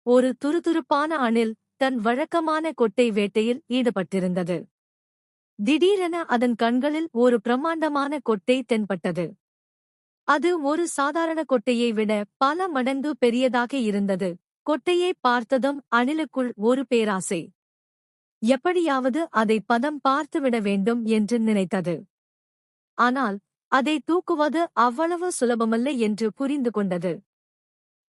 ஒரு துருதுருப்பான அணில் தன் வழக்கமான கொட்டை வேட்டையில் ஈடுபட்டிருந்தது. திடீரென அதன் கண்களில் ஒரு பிரம்மாண்டமான கொட்டை தென்பட்டது. அது ஒரு சாதாரண கொட்டையை விட பல மடங்கு பெரியதாக இருந்தது. கொட்டையை பார்த்ததும் அணிலுக்குள் ஒரு பேராசை. எப்படியாவது அதை பதம் பார்த்துவிட வேண்டும் என்று நினைத்தது. ஆனால் அதை தூக்குவது அவ்வளவு சுலபமல்ல என்று புரிந்து கொண்டது.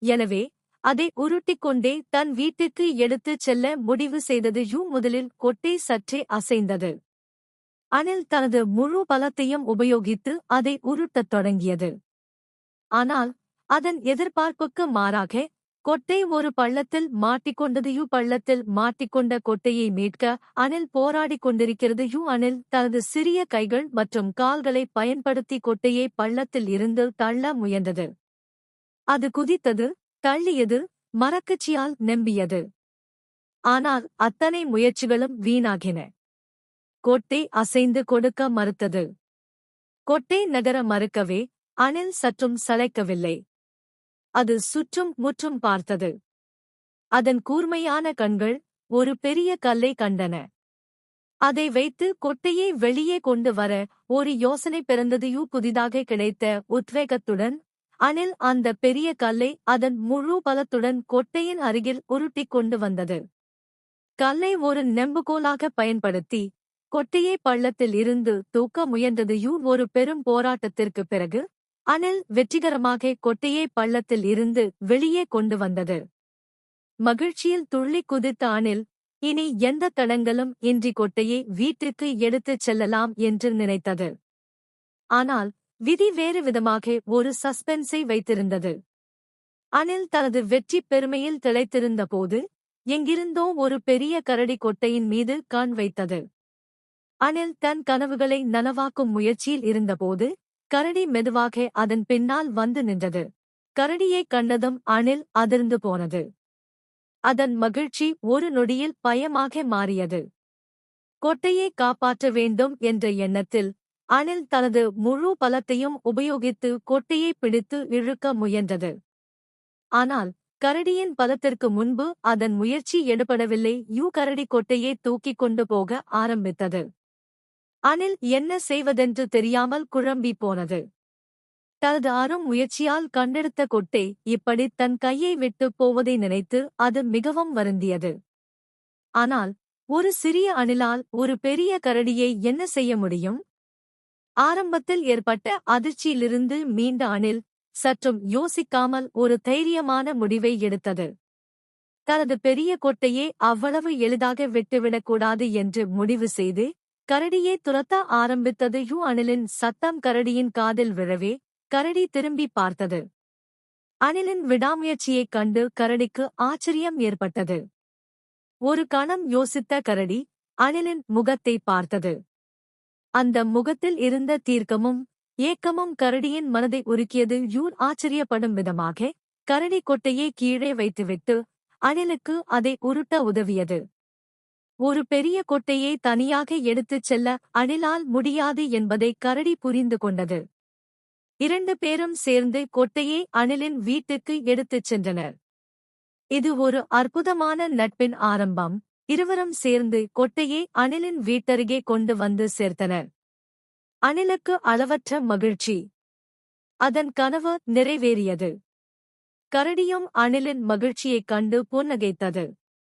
எனவே அதை உருட்டிக்கொண்டே தன் வீட்டுக்கு எடுத்துச் செல்ல முடிவு செய்தது. முதலில் கொட்டை சற்றே அசைந்தது. அணில் தனது முழு பலத்தையும் உபயோகித்து அதை உருட்டத் தொடங்கியது. ஆனால் அதன் எதிர்பார்ப்புக்கு மாறாக கொட்டை ஒரு பள்ளத்தில் மாட்டிக்கொண்டது. பள்ளத்தில் மாட்டிக்கொண்ட கொட்டையை மீட்க அணில் போராடிக் கொண்டிருக்கிறது. அணில் தனது சிறிய கைகள் மற்றும் கால்களை பயன்படுத்தி கொட்டையை பள்ளத்தில் இருந்து தள்ள முயன்றது. அது குதித்தது, தள்ளியது, மரக்கச்சியால் நெம்பியது. ஆனால் அத்தனை முயற்சிகளும் வீணாகின. கொட்டை அசைந்து கொடுக்க மறுத்தது. கொட்டை நகர மறுக்கவே அணில் சற்றும் சளைக்கவில்லை. அது சுற்றும் முற்றும் பார்த்தது. அதன் கூர்மையான கண்கள் ஒரு பெரிய கல்லை கண்டன. அதை வைத்து கொட்டையை வெளியே கொண்டு வர ஒரு யோசனை பிறந்தது. புதிதாக கிடைத்த உத்வேகத்துடன் அணில் அந்த பெரிய கல்லை அதன் முழு பலத்துடன் கொட்டையின் அருகில் உருட்டிக் கொண்டு வந்தது. கல்லை ஒரு நெம்புகோலாக பயன்படுத்தி கொட்டையை பள்ளத்தில் இருந்து தூக்க முயன்றது. ஒரு பெரும் போராட்டத்திற்கு பிறகு அணில் வெற்றிகரமாக கொட்டையை பள்ளத்தில் இருந்து வெளியே கொண்டு வந்தது. மகிழ்ச்சியில் துள்ளி குதித்த அணில் இனி எந்த தடங்களும் இன்றி கொட்டையை வீட்டிற்கு எடுத்துச் செல்லலாம் என்று நினைத்தது. ஆனால் விதி வேறு விதமாக ஒரு சஸ்பென்ஸை வைத்திருந்தது. அணில் தனது வெற்றி பெருமையில் திளைத்திருந்த போது எங்கிருந்தோ ஒரு பெரிய கரடி கொட்டையின் மீது கண் வைத்தது. அணில் தன் கனவுகளை நனவாக்கும் முயற்சியில் இருந்தபோது கரடி மெதுவாக அதன் பின்னால் வந்து நின்றது. கரடியைக் கண்டதும் அணில் அதிர்ந்து போனது. அதன் மகிழ்ச்சி ஒரு நொடியில் பயமாக மாறியது. கொட்டையை காப்பாற்ற வேண்டும் என்ற எண்ணத்தில் அணில் தனது முழு பலத்தையும் உபயோகித்து கொட்டையை பிடித்து இழுக்க முயன்றது. ஆனால் கரடியின் பலத்திற்கு முன்பு அதன் முயற்சி எடுபடவில்லை. கரடி கொட்டையை தூக்கிக் கொண்டு போக ஆரம்பித்தது. அணில் என்ன செய்வதென்று தெரியாமல் குழம்பி போனது. தனது அரும் முயற்சியால் கண்டெடுத்த கொட்டை இப்படி தன் கையை விட்டு போவதை நினைத்து அது மிகவும் வருந்தியது. ஆனால் ஒரு சிறிய அணிலால் ஒரு பெரிய கரடியை என்ன செய்ய முடியும்? ஆரம்பத்தில் ஏற்பட்ட அதிர்ச்சியிலிருந்து மீண்ட அணில் சற்றும் யோசிக்காமல் ஒரு தைரியமான முடிவை எடுத்தது. தனது பெரிய கொட்டையை அவ்வளவு எளிதாக விட்டுவிடக்கூடாது என்று முடிவு செய்து கரடியை துரத்த ஆரம்பித்தது. அணிலின் சத்தம் கரடியின் காதில் விழவே கரடி திரும்பி பார்த்தது. அணிலின் விடாமுயற்சியைக் கண்டு கரடிக்கு ஆச்சரியம் ஏற்பட்டது. ஒரு கணம் யோசித்த கரடி அணிலின் முகத்தை பார்த்தது. அந்த முகத்தில் இருந்த தீர்க்கமும் ஏக்கமும் கரடியின் மனதை உருக்கியது. ஆச்சரியப்படும் விதமாக கரடி கொட்டையை கீழே வைத்துவிட்டு அணிலுக்கு அதை உருட்ட உதவியது. ஒரு பெரிய கொட்டையை தனியாக எடுத்துச் செல்ல அணிலால் முடியாது என்பதை கரடி புரிந்து கொண்டது. 2 பேரும் சேர்ந்து கொட்டையை அணிலின் வீட்டுக்கு எடுத்துச் சென்றனர். இது ஒரு அற்புதமான நட்பின் ஆரம்பம். இருவரும் சேர்ந்து கொட்டையை அணிலின் வீட்டருகே கொண்டு வந்து சேர்த்தனர். அணிலுக்கு அளவற்ற மகிழ்ச்சி. அதன் கனவு நிறைவேறியது. கரடியும் அணிலின் மகிழ்ச்சியைக் கண்டு புன்னகைத்தது.